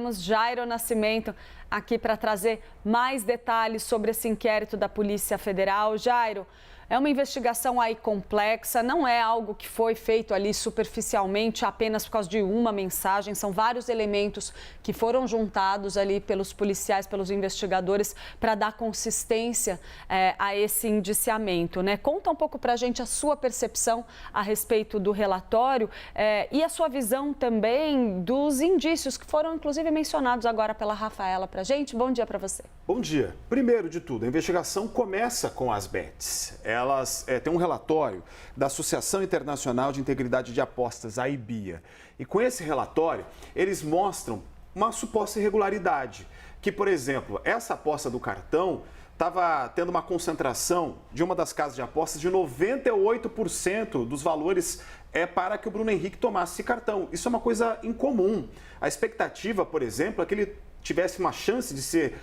temos Jairo Nascimento aqui para trazer mais detalhes sobre esse inquérito da Polícia Federal. Jairo, é uma investigação aí complexa, não é algo que foi feito ali superficialmente apenas por causa de uma mensagem, são vários elementos que foram juntados ali pelos policiais, pelos investigadores, para dar consistência a esse indiciamento, né? Conta um pouco para a gente a sua percepção a respeito do relatório e a sua visão também dos indícios que foram inclusive mencionados agora pela Rafaela para a gente. Bom dia para você. Bom dia. Primeiro de tudo, a investigação começa com as bets. Elas têm um relatório da Associação Internacional de Integridade de Apostas, a IBIA. E com esse relatório, eles mostram uma suposta irregularidade. Que, por exemplo, essa aposta do cartão estava tendo uma concentração de uma das casas de apostas de 98% dos valores para que o Bruno Henrique tomasse esse cartão. Isso é uma coisa incomum. A expectativa, por exemplo, é que ele tivesse uma chance de ser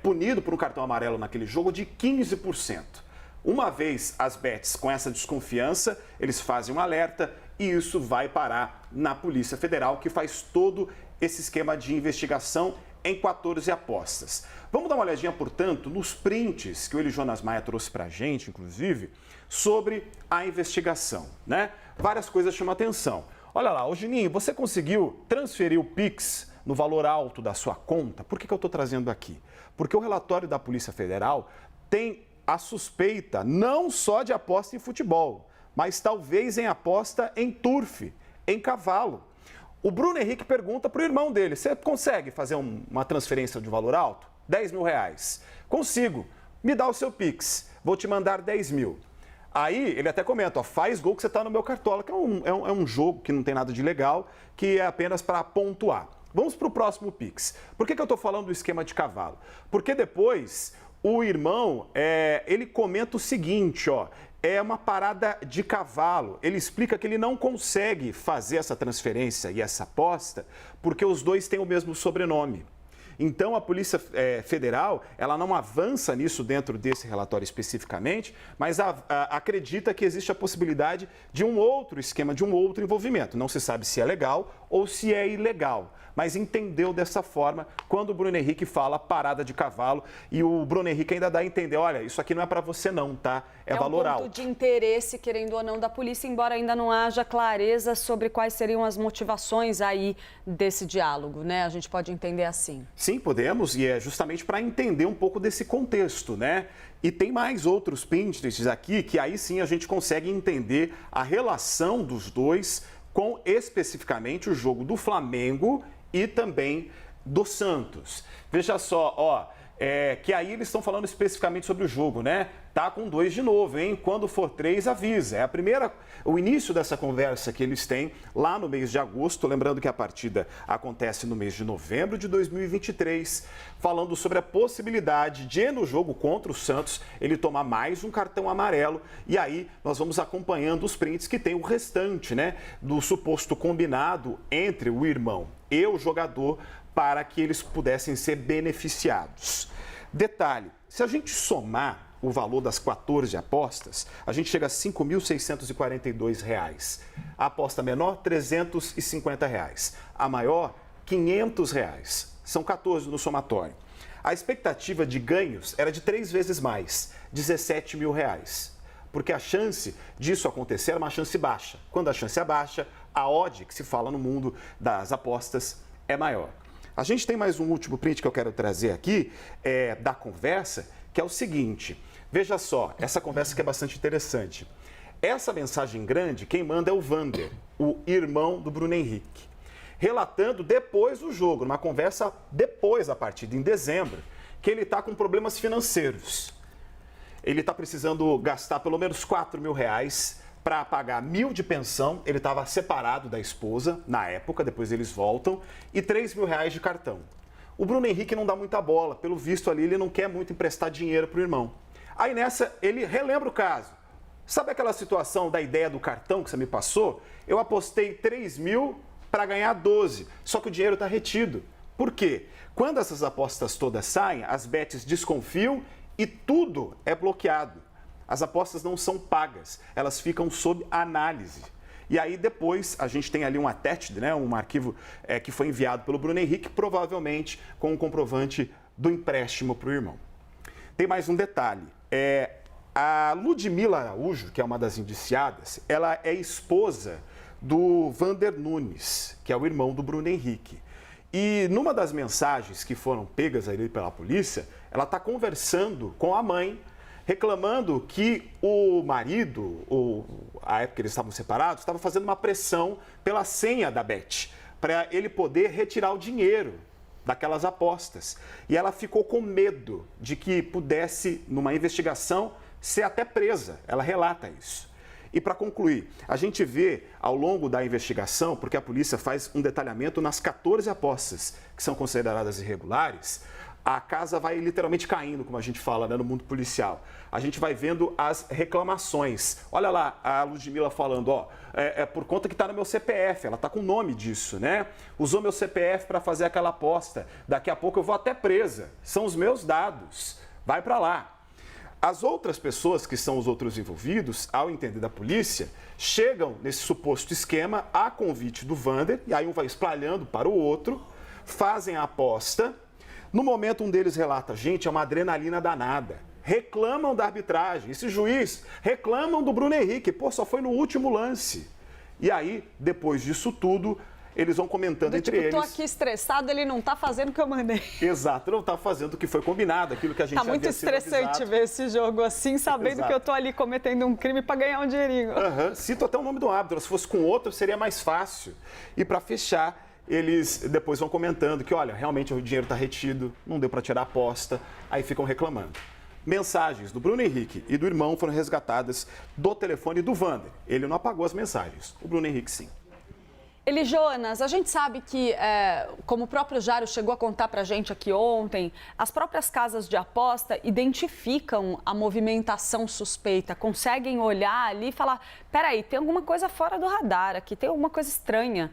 punido por um cartão amarelo naquele jogo de 15%. Uma vez as bets com essa desconfiança, eles fazem um alerta e isso vai parar na Polícia Federal, que faz todo esse esquema de investigação em 14 apostas. Vamos dar uma olhadinha, portanto, nos prints que o Eli Jonas Maia trouxe para a gente, inclusive, sobre a investigação, né? Várias coisas chamam a atenção. Olha lá, ô Juninho, você conseguiu transferir o Pix no valor alto da sua conta? Por que eu estou trazendo aqui? Porque o relatório da Polícia Federal tem a suspeita não só de aposta em futebol, mas talvez em aposta em turf, em cavalo. O Bruno Henrique pergunta para o irmão dele: você consegue fazer uma transferência de valor alto? 10 mil reais. Consigo. Me dá o seu Pix. Vou te mandar 10 mil. Aí ele até comenta: ó, faz gol que você está no meu cartola, que é um jogo que não tem nada de legal, que é apenas para pontuar. Vamos para o próximo Pix. Por que eu estou falando do esquema de cavalo? Porque depois o irmão, ele comenta o seguinte, ó, é uma parada de cavalo. Ele explica que ele não consegue fazer essa transferência e essa aposta porque os dois têm o mesmo sobrenome. Então, a Polícia Federal, ela não avança nisso dentro desse relatório especificamente, mas acredita que existe a possibilidade de um outro esquema, de um outro envolvimento. Não se sabe se é legal ou se é ilegal, mas entendeu dessa forma quando o Bruno Henrique fala parada de cavalo e o Bruno Henrique ainda dá a entender: olha, isso aqui não é para você não, tá? É valor alto. É um ponto de interesse, querendo ou não, da polícia, embora ainda não haja clareza sobre quais seriam as motivações aí desse diálogo, né? A gente pode entender assim. Sim, podemos, e é justamente para entender um pouco desse contexto, né? E tem mais outros prints aqui que aí sim a gente consegue entender a relação dos dois com especificamente o jogo do Flamengo e também do Santos. Veja só, ó, que aí eles estão falando especificamente sobre o jogo, né? Tá com 2 de novo, hein? Quando for 3, avisa. É o início dessa conversa que eles têm lá no mês de agosto, lembrando que a partida acontece no mês de novembro de 2023, falando sobre a possibilidade de, no jogo contra o Santos, ele tomar mais um cartão amarelo. E aí nós vamos acompanhando os prints que tem o restante, né? Do suposto combinado entre o irmão e o jogador para que eles pudessem ser beneficiados. Detalhe, se a gente somar o valor das 14 apostas, a gente chega a R$ 5.642. A aposta menor, R$ 350. A maior, R$ 500. São 14 no somatório. A expectativa de ganhos era de 3 vezes mais, R$ 17 mil. Porque a chance disso acontecer é uma chance baixa. Quando a chance é baixa, a odd, que se fala no mundo das apostas, é maior. A gente tem mais um último print que eu quero trazer aqui, da conversa, que é o seguinte: veja só, essa conversa que é bastante interessante. Essa mensagem grande, quem manda é o Vander, o irmão do Bruno Henrique, relatando depois do jogo, numa conversa depois da partida, em dezembro, que ele está com problemas financeiros. Ele está precisando gastar pelo menos R$ 4 mil para pagar 1.000 de pensão. Ele estava separado da esposa na época, depois eles voltam, e R$ 3 mil de cartão. O Bruno Henrique não dá muita bola, pelo visto ali ele não quer muito emprestar dinheiro para o irmão. Aí nessa ele relembra o caso. Sabe aquela situação da ideia do cartão que você me passou? Eu apostei 3 mil para ganhar 12, só que o dinheiro está retido. Por quê? Quando essas apostas todas saem, as bets desconfiam e tudo é bloqueado. As apostas não são pagas, elas ficam sob análise. E aí depois a gente tem ali um attached, né, um arquivo que foi enviado pelo Bruno Henrique, provavelmente com um comprovante do empréstimo para o irmão. Tem mais um detalhe. A Ludmila Araújo, que é uma das indiciadas, ela é esposa do Vander Nunes, que é o irmão do Bruno Henrique. E numa das mensagens que foram pegas ali pela polícia, ela está conversando com a mãe, reclamando que o marido, à época que eles estavam separados, estava fazendo uma pressão pela senha da Bet, para ele poder retirar o dinheiro daquelas apostas. E ela ficou com medo de que pudesse, numa investigação, ser até presa. Ela relata isso. E para concluir, a gente vê ao longo da investigação, porque a polícia faz um detalhamento nas 14 apostas que são consideradas irregulares, a casa vai literalmente caindo, como a gente fala, né, no mundo policial. A gente vai vendo as reclamações. Olha lá a Ludmila falando, é por conta que está no meu CPF, ela está com o nome disso, né? Usou meu CPF para fazer aquela aposta, daqui a pouco eu vou até presa, são os meus dados, vai para lá. As outras pessoas que são os outros envolvidos, ao entender da polícia, chegam nesse suposto esquema a convite do Vander, e aí um vai espalhando para o outro, fazem a aposta. No momento, um deles relata, gente, é uma adrenalina danada. Reclamam da arbitragem. Esse juiz reclamam do Bruno Henrique. Pô, só foi no último lance. E aí, depois disso tudo, eles vão comentando entre eles. Tô aqui estressado, ele não tá fazendo o que eu mandei. Exato, não tá fazendo o que foi combinado, aquilo que a gente tá muito estressante ver esse jogo assim, sabendo que eu tô ali cometendo um crime para ganhar um dinheirinho. Cito até o nome do árbitro. Se fosse com outro, seria mais fácil. E para fechar, eles depois vão comentando que, olha, realmente o dinheiro está retido, não deu para tirar a aposta, aí ficam reclamando. Mensagens do Bruno Henrique e do irmão foram resgatadas do telefone do Vander. Ele não apagou as mensagens, o Bruno Henrique sim. Eli Jonas, a gente sabe que, como o próprio Jairo chegou a contar para a gente aqui ontem, as próprias casas de aposta identificam a movimentação suspeita, conseguem olhar ali e falar, peraí, tem alguma coisa fora do radar aqui, tem alguma coisa estranha.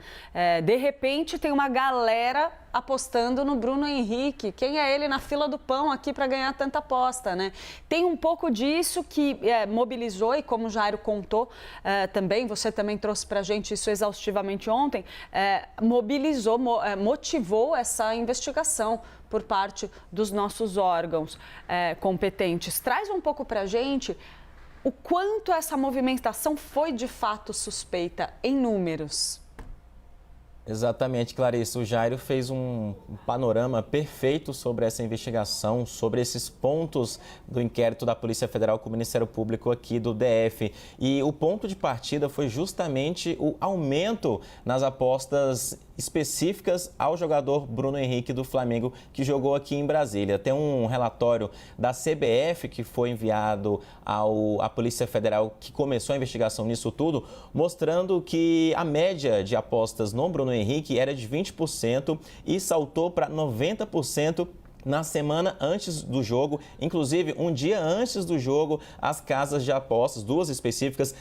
De repente tem uma galera apostando no Bruno Henrique. Quem é ele na fila do pão aqui para ganhar tanta aposta, né? Tem um pouco disso que mobilizou, e como o Jairo contou também, você também trouxe para a gente isso exaustivamente ontem, motivou essa investigação por parte dos nossos órgãos competentes. Traz um pouco para a gente o quanto essa movimentação foi de fato suspeita em números. Exatamente, Clarice. O Jairo fez um panorama perfeito sobre essa investigação, sobre esses pontos do inquérito da Polícia Federal com o Ministério Público aqui do DF. E o ponto de partida foi justamente o aumento nas apostas específicas ao jogador Bruno Henrique do Flamengo, que jogou aqui em Brasília. Tem um relatório da CBF que foi enviado à Polícia Federal, que começou a investigação nisso tudo, mostrando que a média de apostas no Bruno Henrique era de 20% e saltou para 90% na semana antes do jogo. Inclusive, um dia antes do jogo, as casas de apostas, duas específicas,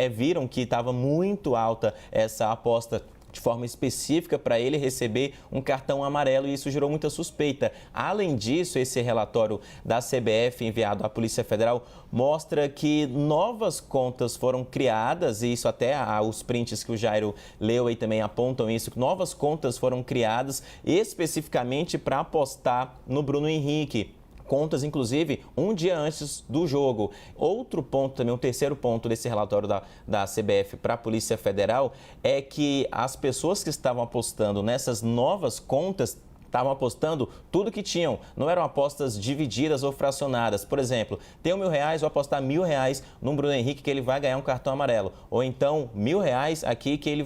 viram que estava muito alta essa aposta de forma específica para ele receber um cartão amarelo, e isso gerou muita suspeita. Além disso, esse relatório da CBF enviado à Polícia Federal mostra que novas contas foram criadas, e isso até os prints que o Jairo leu aí também apontam isso, que novas contas foram criadas especificamente para apostar no Bruno Henrique. Contas, inclusive, um dia antes do jogo. Outro ponto também, um terceiro ponto desse relatório da CBF para a Polícia Federal é que as pessoas que estavam apostando nessas novas contas estavam apostando tudo que tinham, não eram apostas divididas ou fracionadas. Por exemplo, tem R$1.000, vou apostar R$1.000 no Bruno Henrique que ele vai ganhar um cartão amarelo. Ou então, R$1.000 aqui que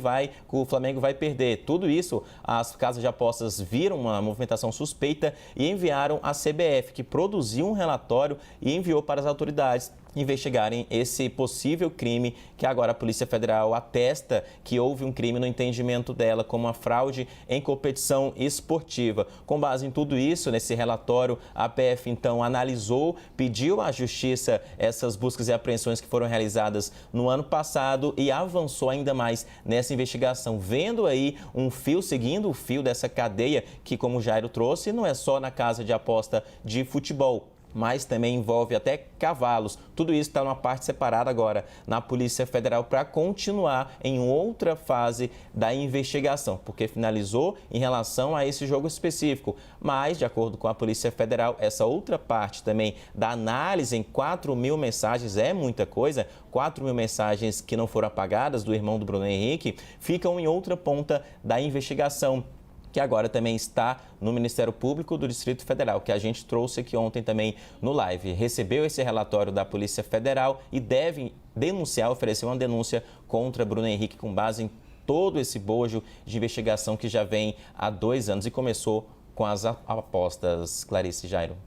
o Flamengo vai perder. Tudo isso, as casas de apostas viram uma movimentação suspeita e enviaram à CBF, que produziu um relatório e enviou para as autoridades investigarem esse possível crime, que agora a Polícia Federal atesta que houve um crime no entendimento dela como uma fraude em competição esportiva. Com base em tudo isso, nesse relatório, a PF então analisou, pediu à Justiça essas buscas e apreensões que foram realizadas no ano passado e avançou ainda mais nessa investigação, vendo aí um fio, seguindo o fio dessa cadeia que, como o Jairo trouxe, não é só na casa de aposta de futebol. mas também envolve até cavalos. Tudo isso está numa parte separada agora na Polícia Federal para continuar em outra fase da investigação, porque finalizou em relação a esse jogo específico. Mas, de acordo com a Polícia Federal, essa outra parte também da análise em 4.000 mensagens, é muita coisa, 4.000 mensagens que não foram apagadas do irmão do Bruno Henrique, ficam em outra ponta da investigação, que agora também está no Ministério Público do Distrito Federal, que a gente trouxe aqui ontem também no live. Recebeu esse relatório da Polícia Federal e deve denunciar, oferecer uma denúncia contra Bruno Henrique com base em todo esse bojo de investigação que já vem há 2 anos e começou com as apostas, Clarice e Jairo.